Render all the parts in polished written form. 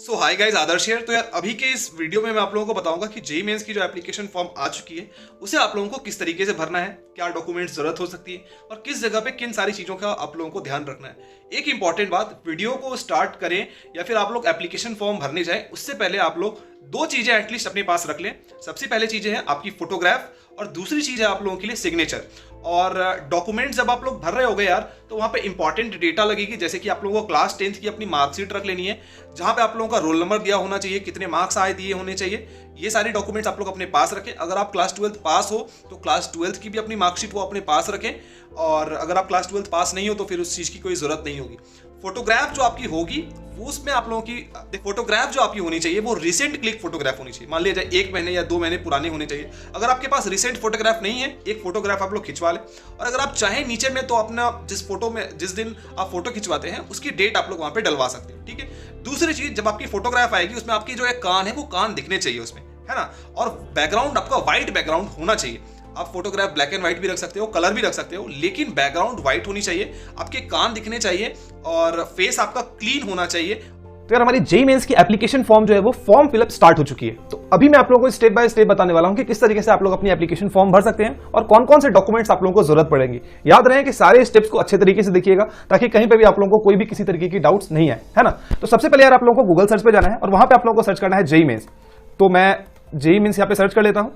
So hi guys, Adarsh here. तो यार अभी के इस वीडियो में मैं आप लोगों को बताऊंगा कि जेईई मेंस की जो एप्लीकेशन फॉर्म आ चुकी है उसे आप लोगों को किस तरीके से भरना है, क्या डॉक्यूमेंट्स जरूरत हो सकती है और किस जगह पे किन सारी चीज़ों का आप लोगों को ध्यान रखना है। एक इंपॉर्टेंट बात, वीडियो को स्टार्ट करें या फिर आप लोग एप्लीकेशन फॉर्म भरने जाएं उससे पहले आप लोग दो चीज़ें एटलीस्ट अपने पास रख लें। सबसे पहले चीज़ें हैं आपकी फोटोग्राफ और दूसरी चीज़ है आप लोगों के लिए सिग्नेचर। और डॉक्यूमेंट जब आप लोग भर रहे होगे यार तो वहाँ पे इंपॉर्टेंट डेटा लगेगी, जैसे कि आप लोगों को क्लास 10th की अपनी मार्कशीट रख लेनी है जहाँ पे आप लोगों का रोल नंबर दिया होना चाहिए, कितने मार्क्स आए दिए होने चाहिए। ये सारे डॉक्यूमेंट्स आप लोग अपने पास रखें। अगर आप क्लास 12th पास हो तो क्लास 12th की भी अपनी मार्कशीट वो अपने पास रखें, और अगर आप क्लास 12th पास नहीं हो तो फिर उस चीज़ की कोई ज़रूरत नहीं होगी। फोटोग्राफ जो आपकी होगी वो उसमें आप लोगों की फोटोग्राफ जो आपकी होनी चाहिए वो रिसेंट क्लिक फोटोग्राफ होनी चाहिए। मान लीजिए 1 महीने या 2 महीने पुराने होने चाहिए। अगर आपके पास रिसेंट फोटोग्राफ नहीं है, एक फोटोग्राफ आप लोग खिंचवा लें। और अगर आप चाहें नीचे में तो अपना जिस फोटो में जिस दिन आप फोटो खिंचवाते हैं उसकी डेट आप लोग वहां पे डलवा सकते हैं, ठीक है। दूसरी चीज, जब आपकी फोटोग्राफ आएगी उसमें आपकी जो एक कान है वो कान दिखने चाहिए उसमें, है ना। और बैकग्राउंड आपका व्हाइट बैकग्राउंड होना चाहिए। आप फोटोग्राफ ब्लैक एंड व्हाइट भी रख सकते हो, कलर भी रख सकते हो, लेकिन बैकग्राउंड व्हाइट होनी चाहिए, आपके कान दिखने चाहिए और फेस आपका क्लीन होना चाहिए। तो यार हमारी जेईई मेंस की एप्लीकेशन फॉर्म जो है वो फॉर्म फिलअप स्टार्ट हो चुकी है। तो अभी मैं आप लोगों को स्टेप बाय स्टेप बताने वाला हूं कि किस तरीके से आप लोग अपनी एप्लीकेशन फॉर्म भर सकते हैं और कौन कौन से डॉक्यूमेंट्स आप लोगों को जरूरत पड़ेंगे। याद रहे कि सारे स्टेप्स को अच्छे तरीके से देखिएगा ताकि कहीं पे भी आप लोगों को कोई भी किसी तरीके की डाउट्स नहीं आए, है ना। तो सबसे पहले यार आप लोगों को गूगल सर्च पे जाना है और वहां पे आप लोगों को सर्च करना है जेईई मेंस। तो मैं जेईई मेंस यहाँ पे सर्च कर लेता हूं।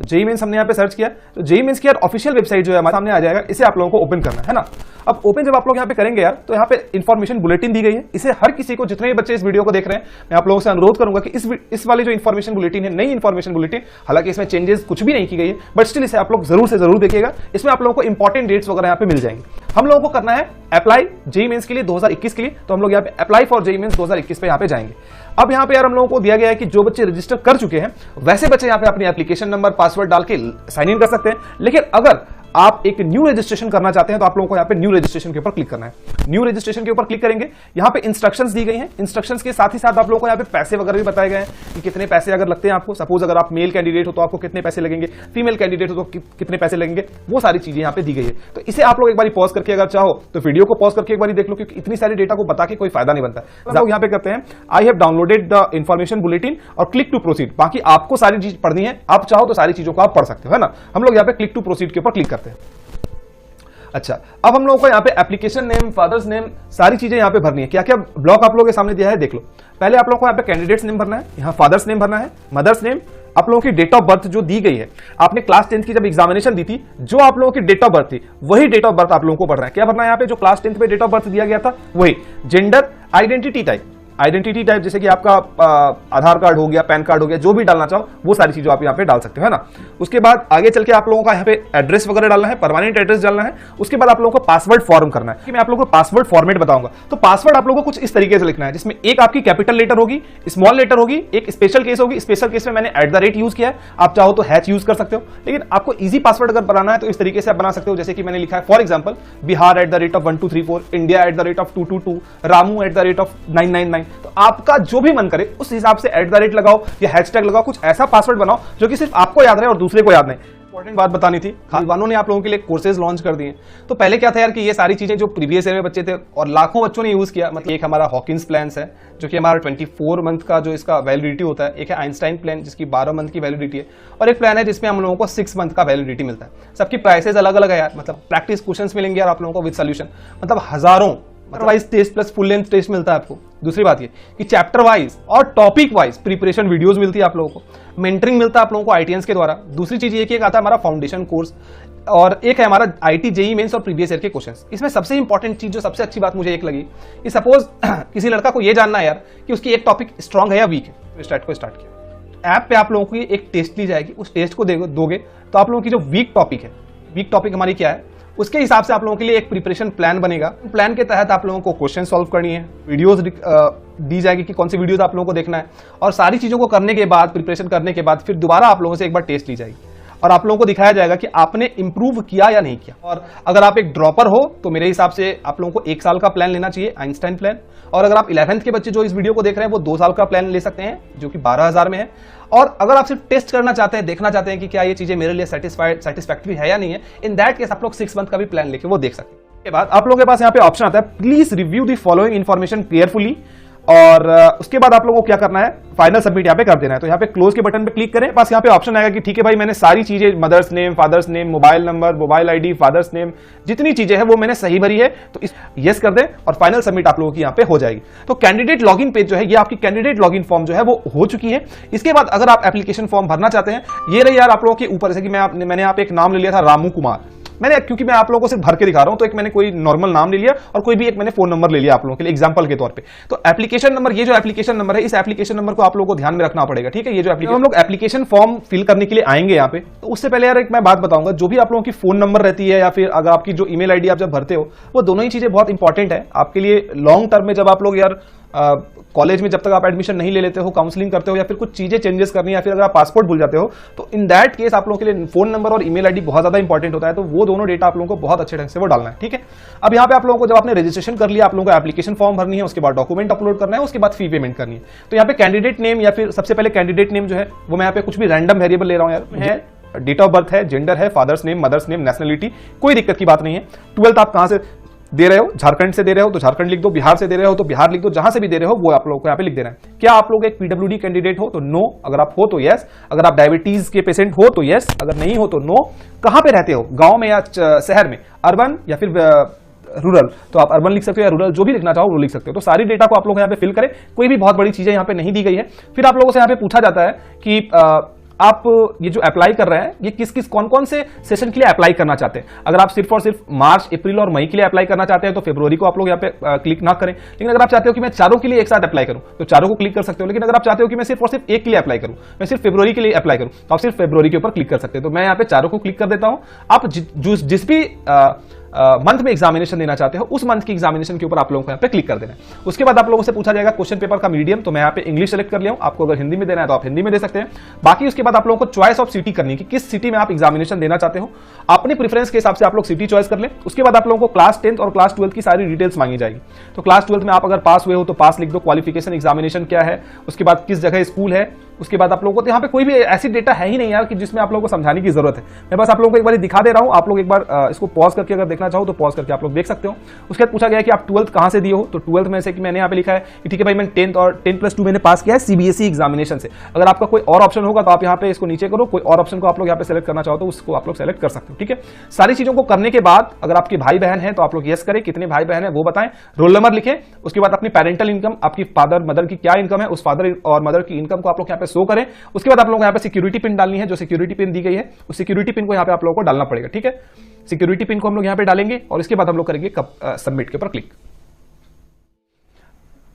जेईई मेंस हमने यहाँ पे सर्च किया तो जेईई मेंस की यार ऑफिशियल वेबसाइट जो है हमारे सामने आ जाएगा, इसे आप लोगों को ओपन करना है ना। अब ओपन जब आप लोग यहाँ पे करेंगे यार तो यहाँ पे इन्फॉर्मेशन बुलेटिन दी गई है। इसे हर किसी को, जितने भी बच्चे इस वीडियो को देख रहे हैं, मैं आप लोगों से अनुरोध करूंगा कि इस वाली जो इन्फॉर्मेशन बुलेटिन है, नई इन्फॉर्मेशन बुलेटिन, हालांकि इसमें चेंजेस कुछ भी नहीं की गई है, बट स्टिल इसे आप लोग जरूर से जरूर देखिएगा। इसमें आप लोगों को इंपॉर्टेंट डेट्स वगैरह यहाँ पे मिल जाएंगे। हम लोगों को करना है अप्लाई जेईई मेंस के लिए 2021 के लिए, तो हम लोग यहाँ पे अप्लाई फॉर जेईई मेंस 2021 पे यहाँ पे जाएंगे। अब यहाँ पे यार हम लोगों को दिया गया है कि जो बच्चे रजिस्टर कर चुके हैं वैसे बच्चे यहाँ पे अपनी एप्लीकेशन नंबर पासवर्ड डाल के साइन इन कर सकते हैं। लेकिन अगर आप एक न्यू रजिस्ट्रेशन करना चाहते हैं तो आप लोगों को यहाँ पे न्यू रजिस्ट्रेशन के ऊपर क्लिक करना है। न्यू रजिस्ट्रेशन के ऊपर क्लिक करेंगे, यहाँ पे इंस्ट्रक्शंस दी गई हैं। इंस्ट्रक्शंस के साथ ही साथ आप लोगों को यहाँ पे पैसे वगैरह भी बताए गए हैं कि कितने पैसे अगर लगते हैं आपको। सपोज अगर आप मेल कैंडिडेट हो तो आपको कितने पैसे लगेंगे, फीमेल कैंडिडेट हो तो कितने पैसे लगेंगे, वो सारी चीजें यहाँ पे दी गई है। तो इसे आप लोग एक बार पॉज करके, अगर चाहो तो वीडियो को पॉज करके एक बार देख लो, क्योंकि इतनी सारी डेटा को बता के कोई फायदा नहीं बनता। हम लोग यहाँ पे करते हैं I have downloaded the information bulletin और क्लिक टू प्रोसीड। बाकी आपको सारी चीज पढ़नी है, आप चाहो तो सारी चीजों को आप पढ़ सकते हो, है ना। हम लोग यहाँ पे क्लिक टू प्रोसीड के ऊपर क्लिक करते हैं। अच्छा, अब हम लोगों को यहाँ पे एप्लीकेशन नेम, फादर्स नेम, सारी चीजें यहाँ पे भरनी है। क्या क्या ब्लॉक आप लोगों के सामने दिया है देख लो। पहले आप लोगों को यहाँ पे कैंडिडेट्स नेम भरना है, यहाँ फादर्स नेम भरना है, मदर्स नेम, आप लोगों की डेट ऑफ बर्थ जो दी गई है। आपने क्लास 10th की जब एग्जामिनेशन दी थी, जो आप लोगों की डेट ऑफ बर्थ थी वही डेट ऑफ बर्थ आप लोगों को भरना है। क्या भरना है यहाँ पे, जो क्लास 10th में डेट ऑफ बर्थ दिया गया था वही। Gender, identity type, identity type जैसे कि आपका आधार कार्ड हो गया, पैन कार्ड हो गया, जो भी डालना चाहो वो सारी चीजें आप यहाँ पे डाल सकते हो, है ना। उसके बाद आगे चल के आप लोगों का यहाँ पे एड्रेस वगैरह डालना है, परमानेंट एड्रेस डालना है। उसके बाद आप लोगों को पासवर्ड फॉर्म करना है कि मैं आप लोगों को पासवर्ड फॉर्मेट बताऊंगा। तो पासवर्ड आप लोगों को कुछ इस तरीके से लिखना है, जिसमें एक आपकी कैपिटल लेटर होगी, स्मॉल लेटर होगी, एक स्पेशल केस होगी। स्पेशल केस में मैंने @ यूज किया है, आप चाहो तो हैच यूज कर सकते हो। लेकिन आपको इजी पासवर्ड अगर बनाना है तो इस तरीके से आप बना सकते हो, जैसे कि मैंने लिखा है for example Bihar @1234, India @222, Ramu @999। तो आपका जो भी मन करे उस हिसाब से @ लगाओ या हैशटैग लगाओ, कुछ ऐसा पासवर्ड बनाओ जो कि सिर्फ आपको याद रहे और दूसरे को याद नहीं। इंपॉर्टेंट बात बतानी थी, खालिबानों ने आप लोगों के लिए कोर्सेज लॉन्च कर दिए। तो पहले क्या था यार कि ये सारी चीजें जो प्रीवियस ईयर में बच्चे थे और लाखों बच्चों ने यूज किया, मतलब एक हमारा हॉकिंस प्लान्स है जो कि हमारा 24 मंथ का जो इसका वैलिडिटी होता है, एक है आइंस्टाइन प्लान जिसकी 12 मंथ की वैलिडिटी है, और एक प्लान है जिसमें हम लोगों को 6 मंथ का वैलिडिटी मिलता है। सबकी प्राइसेज अलग अलग है यार, मतलब प्रैक्टिस क्वेश्चंस मिलेंगे यार आप लोगों को विद सोल्यूशन, मतलब हजारों, मतलब wise test plus full length test मिलता है आपको। दूसरी बात ये कि चैप्टर वाइज और टॉपिक वाइज प्रिपरेशन वीडियोस मिलती है आप लोगों को, मेंटरिंग मिलता है आप लोगों को आईटीएंस के द्वारा। दूसरी चीज ये कि एक आता है हमारा फाउंडेशन कोर्स और एक है हमारा आईटी जेईई मेंस और प्रीवियस ईयर के क्वेश्चंस। इसमें सबसे इंपॉर्टेंट चीज, जो सबसे अच्छी बात मुझे एक लगी कि सपोज किसी लड़का को ये जानना है यार कि उसकी एक टॉपिक स्ट्रांग है या वीक है, तो स्टार्ट किया ऐप पे आप लोगों की एक टेस्ट ली जाएगी, उस टेस्ट को दोगे तो आप लोगों की जो वीक टॉपिक है, वीक टॉपिक हमारी क्या है, उसके हिसाब से आप लोगों के लिए एक प्रिपरेशन प्लान बनेगा। प्लान के तहत आप लोगों को क्वेश्चन सॉल्व करनी है, वीडियोस दी जाएगी कि कौन सी वीडियोस आप लोगों को देखना है, और सारी चीजों को करने के बाद, प्रिपरेशन करने के बाद फिर दोबारा आप लोगों से एक बार टेस्ट ली जाएगी और आप लोगों को दिखाया जाएगा कि आपने इंप्रूव किया या नहीं किया। और अगर आप एक ड्रॉपर हो तो मेरे हिसाब से आप लोगों को 1 साल का प्लान लेना चाहिए, आइंस्टाइन प्लान। और अगर आप 11th के बच्चे जो इस वीडियो को देख रहे हैं वो 2 साल का प्लान ले सकते हैं जो कि 12,000 में है। और अगर आप सिर्फ टेस्ट करना चाहते हैं, देखना चाहते हैं कि क्या ये चीजें मेरे लिए सेटिस्फैक्टरी है या नहीं है, इन दैट केस आप लोग 6 मंथ का भी प्लान लेके वो देख सकते हैं। के बाद आप लोगों के पास यहाँ पे ऑप्शन आता है, please review the following information carefully और उसके बाद आप लोगों को क्या करना है, फाइनल सबमिट यहाँ पे कर देना है। तो यहाँ पे क्लोज के बटन पे क्लिक करें, बस यहाँ पे ऑप्शन आएगा कि ठीक है भाई मैंने सारी चीजें, mother's name, father's name, mobile number, mobile ID, father's name, जितनी चीजें हैं वो मैंने सही भरी है, तो इस यस कर दें और फाइनल सबमिट आप लोगों की यहाँ पे हो जाएगी। तो कैंडिडेट लॉगिन पेज जो है, ये आपकी कैंडिडेट लॉगिन फॉर्म जो है वो हो चुकी है। इसके बाद अगर आप एप्लीकेशन फॉर्म भरना चाहते हैं, ये रही यार आप लोगों के ऊपर, जैसे कि मैंने यहाँ पे एक नाम ले लिया था रामू कुमार, क्योंकि मैं आप लोगों को सिर्फ भर के दिखा रहा हूं, तो एक मैंने कोई नॉर्मल नाम ले लिया और कोई भी एक मैंने फोन नंबर ले लिया आप लोगों के लिए एग्जांपल के तौर पे। तो एप्लीकेशन नंबर, ये जो एप्लीकेशन नंबर है, इस एप्लीकेशन नंबर को आप लोगों को ध्यान में रखना पड़ेगा, ठीक है। ये जो हम लोग एप्लीकेशन फॉर्म फिल करने के लिए आएंगे यहाँ पे, तो उससे पहले यार एक मैं बात बताऊंगा, जो भी आप लोगों की फोन नंबर रहती है या फिर अगर आपकी जो ईमेल आईडी आप जब भरते हो, वो दोनों ही चीजें बहुत इंपॉर्टेंट है आपके लिए लॉन्ग टर्म में। जब आप लोग यार कॉलेज में जब तक आप एडमिशन नहीं ले लेते हो, काउंसलिंग करते हो या फिर कुछ चीजें चेंजेस करनी है, या फिर अगर आप पासपोर्ट भूल जाते हो, तो इन दैट केस आप लोगों के लिए फोन नंबर और ईमेल आईडी बहुत ज्यादा इंपॉर्टेंट होता है। तो वो दोनों डेटा आप लोगों को बहुत अच्छे ढंग से वो डालना है, ठीक है। अब यहाँ पे आप लोगों को जब आपने रजिस्ट्रेशन कर लिया, आप लोगों को एप्लीकेशन फॉर्म भरनी है, उसके बाद डॉक्यूमेंट अपलोड करना है, उसके बाद फी पेमेंट करनी है। तो यहाँ पे कैंडिडेट नेम, या फिर सबसे पहले कैंडिडेट नेम जो है वो मैं यहाँ पे कुछ भी रैंडम वेरिएबल ले रहा हूँ यार, है डेट ऑफ बर्थ है, जेंडर है, father's name, mother's name, nationality, कोई दिक्कत की बात नहीं है। 12th आप कहां से दे रहे हो, झारखंड से दे रहे हो तो झारखंड लिख दो, बिहार से दे रहे हो तो बिहार लिख दो, जहां से भी दे रहे हो वो आप लोगों को यहाँ पे लिख देना है। क्या आप लोग एक पीडब्ल्यूडी कैंडिडेट हो तो नो, अगर आप हो तो यस, अगर आप डायबिटीज के पेशेंट हो तो यस, अगर नहीं हो तो नो। कहां पे रहते हो, गांव में या शहर में, अर्बन या फिर रूरल, तो आप अर्बन लिख सकते हो या रूरल, जो भी लिखना चाहो वो लिख सकते हो। तो सारी डेटा को आप लोग यहाँ पे फिल करें, कोई भी बहुत बड़ी चीजें यहाँ पे नहीं दी गई है। फिर आप लोगों से यहाँ पे पूछा जाता है कि आप ये जो अप्लाई कर रहे हैं, ये किस किस कौन कौन से सेशन के लिए अप्लाई करना चाहते हैं। अगर आप सिर्फ और सिर्फ मार्च, अप्रैल और मई के लिए अप्लाई करना चाहते हैं तो फरवरी को आप लोग यहाँ पे क्लिक ना करें। लेकिन अगर आप चाहते हो कि मैं चारों के लिए एक साथ अप्लाई करूं तो चारों को क्लिक कर सकते हो। लेकिन अगर आप चाहते हो कि मैं सिर्फ और सिर्फ एक के लिए अप्लाई करूं, मैं सिर्फ फरवरी के लिए अप्लाई करूं, तो आप सिर्फ फरवरी के ऊपर क्लिक कर सकते हैं। तो मैं यहाँ पे चारों को क्लिक कर देता हूं। आप जिस भी मंथ में एग्जामिनेशन देना चाहते हो, उस मंथ की एग्जामिनेशन के ऊपर आप लोगों को यहाँ पे क्लिक कर देना है। उसके बाद आप लोगों से पूछा जाएगा क्वेश्चन पेपर का मीडियम, तो मैं यहाँ पे इंग्लिश सेलेक्ट कर लिया हूं। आपको अगर हिंदी में देना है तो आप हिंदी में दे सकते हैं। बाकी उसके बाद आप लोगों को चॉइस ऑफ सिटी करनी है कि किस सिटी में आप एग्जामिनेशन देना चाहते हो। अपने प्रेफरेंस के हिसाब से आप लोग सिटी चॉइस कर ले। उसके बाद आप लोगों को क्लास 10th और क्लास 12th की सारी डिटेल्स मांगी जाएगी। तो क्लास 12th में आप अगर पास हुए हो तो पास लिख दो, क्वालिफिकेशन एग्जामिनेशन क्या है, उसके बाद किस जगह स्कूल है। उसके बाद आप लोगों को, तो यहाँ पे कोई भी ऐसी डेटा है ही नहीं यार कि जिसमें आप लोगों को समझाने की जरूरत है। मैं बस आप लोगों को एक बार दिखा दे रहा हूँ। आप लोग एक बार इसको पॉज करके अगर देखना चाहो तो पॉज करके आप लोग देख सकते हो। उसके बाद पूछा गया कि आप 12th कहां से दिए हो, तो 12th में से कि मैंने यहाँ पे लिखा है कि ठीक है भाई मैं 10th और 10+2 मैंने पास किया है सीबीएसई एग्जामिनेशन से। अगर आपका कोई और ऑप्शन होगा तो आप यहाँ पे इसको नीचे करो, कोई और ऑप्शन को आप लोग यहाँ पे सेलेक्ट करना चाहो तो उसको आप लोग सेलेक्ट कर सकते हो, ठीक है। सारी चीजों को करने के बाद अगर आपके भाई बहन है तो आप लोग यस करें, कितने भाई बहन है वो बताएं, रोल नंबर लिखें। उसके बाद अपनी पेरेंटल इनकम, आपकी फादर मदर की क्या इनकम है, उस फादर और मदर की इनकम को आप लोग यहाँ पे शो करें। उसके बाद आप लोगों को यहाँ पे सिक्योरिटी पिन डालनी है, जो सिक्योरिटी पिन दी गई है उस सिक्योरिटी पिन को यहाँ पे आप लोगों को डालना पड़ेगा, ठीक है। सिक्योरिटी पिन को हम लोग यहाँ पे डालेंगे और इसके बाद हम लोग करेंगे सबमिट के ऊपर क्लिक।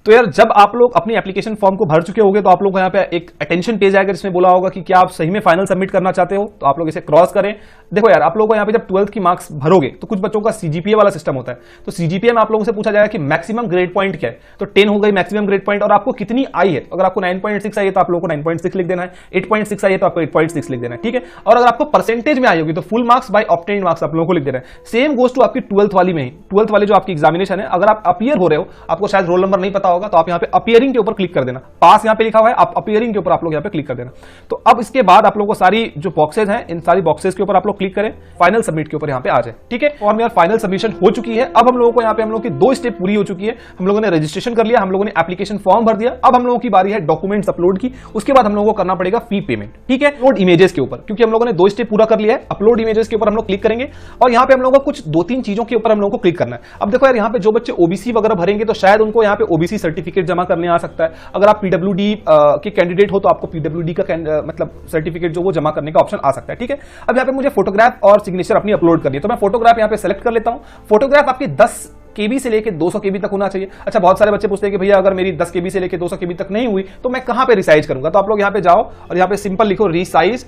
तो यार जब आप लोग अपनी एप्लीकेशन फॉर्म को भर चुके होंगे तो आप लोग को यहाँ पे एक अटेंशन पेज आएगा जिसमें बोला होगा कि क्या आप सही में फाइनल सबमिट करना चाहते हो, तो आप लोग इसे क्रॉस करें। देखो यार आप लोगों को यहाँ पे जब 12th की मार्क्स भरोगे तो कुछ बच्चों का सीजीपीए वाला सिस्टम होता है। तो सीजीपीए में आप लोगों से पूछा जाएगा कि मैक्सिमम ग्रेड पॉइंट क्या है, तो 10 हो गई मैक्सिमम ग्रेड पॉइंट, और आपको कितनी आई है। अगर आपको 9.6 आई है तो आप लोगों को 9.6 लिख देना है, 8.6 आई है तो आपको 8.6 लिख देना है, ठीक है। और अगर आपको परसेंटेज में आई होगी तो full marks bye obtained marks आप लोगों को लिख देना है। सेम गोज टू आपकी 12th वाली में ही, 12th वाली जो आपकी एग्जामिनेशन है, अगर आप अपीयर हो रहे हो, आपको शायद रोल नंबर नहीं पता होगा तो आप यहाँ पे अपीयरिंग के ऊपर क्लिक कर देना। पास यहाँ पे लिखा हुआ है, आप अपीयरिंग के ऊपर आप लोग यहाँ पे क्लिक कर देना। तो अब इसके बाद आप लोगों को सारी जो बॉक्सेज हैं, इन सारी बॉक्सेज के ऊपर आप लोग क्लिक करें, फाइनल सबमिट के ऊपर यहाँ पे आ जाए, ठीक है। और यार फाइनल सबमिशन हो चुकी है। अब हम लोगों को यहाँ पे हम लोगों की 2 स्टेप पूरी हो चुकी है। हम लोगों ने रजिस्ट्रेशन कर लिया, हम लोगों ने एप्लीकेशन फॉर्म भर दिया। अब हम लोगों की बारी है डॉक्यूमेंट्स अपलोड की। उसके बाद हम लोगों को करना पड़ेगा फी पेमेंट, ठीक है। अपलोड इमेजेस के ऊपर, क्योंकि हम लोगों ने 2 स्टेप पूरा कर लिया है। अपलोड इमेजेस के ऊपर हम लोग क्लिक करेंगे और यहाँ पे हम लोगों को कुछ 2-3 चीजों के ऊपर हम लोगों को क्लिक करना है। अब देखो यार यहाँ पे जो बच्चे ओबीसी वगैरह भरेंगे तो शायद उनको यहाँ पे ओबीसी सर्टिफिकेट जमा करने आ सकता है। अगर आप पीडब्ल्यूडी के कैंडिडेट हो तो आपको पीडब्ल्यूडी का मतलब सर्टिफिकेट जो वो जमा करने का ऑप्शन आ सकता है, ठीक है। अब यहाँ पे मुझे फोटोग्राफ और सिग्नेचर अपनी अपलोड करनी है, तो मैं फोटोग्राफ यहाँ पे सेलेक्ट कर लेता हूँ। फोटोग्राफ आपकी 10 केबी से लेके 200 केबी तक होना चाहिए। अच्छा, बहुत सारे बच्चे पूछते हैं कि भैया अगर मेरी 10 केबी से लेके 200 केबी तक नहीं हुई तो मैं कहां पे रिसाइज करूंगा। तो आप लोग यहाँ पे जाओ और यहाँ पे सिंपल लिखो रिसाइज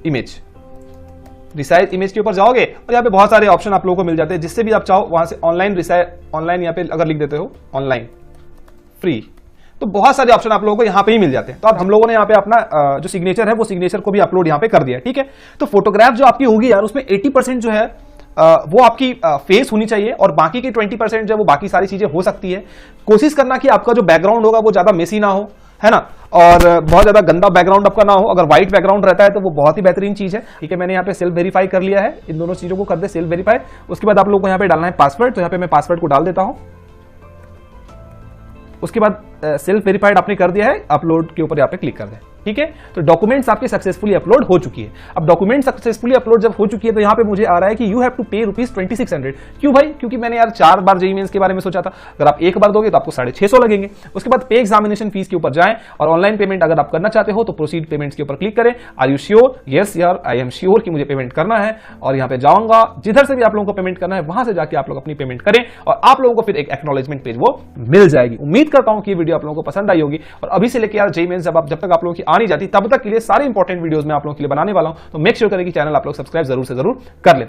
इमेज। रिसाइज इमेज के ऊपर जाओगे और यहाँ पे बहुत सारे ऑप्शन आप लोगों को मिल जाते हैं, जिससे भी आप चाहो वहां से ऑनलाइन रिसाइज, ऑनलाइन यहाँ पे अगर लिख देते हो ऑनलाइन फ्री, तो बहुत सारे ऑप्शन आप लोगों को यहाँ पे ही मिल जाते हैं। तो अब हम लोगों ने यहाँ पे अपना जो सिग्नेचर है वो सिग्नेचर को भी अपलोड यहाँ पे कर दिया, ठीक है। तो फोटोग्राफ जो आपकी होगी यार उसमें 80% जो है वो आपकी फेस होनी चाहिए और बाकी की 20% जो है वो बाकी सारी चीजें हो सकती है। कोशिश करना कि आपका जो बैकग्राउंड होगा वो ज्यादा मेसी ना हो, है ना, और बहुत ज्यादा गंदा बैकग्राउंड आपका ना हो। अगर व्हाइट बैकग्राउंड रहता है तो वो बहुत ही बेहतरीन चीज है, ठीक है। मैंने यहाँ पे सेल्फ वेरीफाई कर लिया है, इन दोनों चीजों को कर दे सेल्फ वेरीफाई। उसके बाद आप लोग को यहाँ पे डालना है पासवर्ड, तो यहाँ पे मैं पासवर्ड को डाल देता हूँ। उसके बाद सेल्फ वेरीफाइड आपने कर दिया है, अपलोड के ऊपर यहाँ पे क्लिक कर दें। ठीक है, तो डॉक्यूमेंट्स आपके सक्सेसफुली अपलोड हो चुकी है। अब डॉक्यूमेंट सक्सेसफुली अपलोड जब हो चुकी है तो यहाँ पे मुझे आ रहा है कि यू हैव टू पे ₹2600। क्यों भाई? क्योंकि मैंने यार 4 बार जेईई मेंस के बारे में सोचा था, अगर आप एक बार दोगे तो आपको 650 लगेंगे। उसके बाद पे एग्जामिनेशन फीस के ऊपर जाएं और ऑनलाइन पेमेंट अगर आप करना चाहते हो तो प्रोसीड पेमेंट्स के ऊपर क्लिक करें। Are you sure? यस यार, आई एम श्योर कि मुझे पेमेंट करना है, और यहाँ पे जाऊंगा, जिधर से भी आप लोगों को पेमेंट करना है वहां से जाके आप लोग अपनी पेमेंट करें और आप लोगों को फिर एक एक्नॉलेजमेंट पेज वो मिल जाएगी। उम्मीद करता हूं कि वीडियो आप लोगों को पसंद आई होगी, और अभी से लेकर यार जेईई मेंस जब तक आप लोगों की आ नहीं जाती तब तक के लिए सारे इंपॉर्टेंट वीडियोस मैं आप लोगों के लिए बनाने वाला हूं, तो मेक श्योर करें कि चैनल आप लोग सब्सक्राइब जरूर से जरूर कर लेते।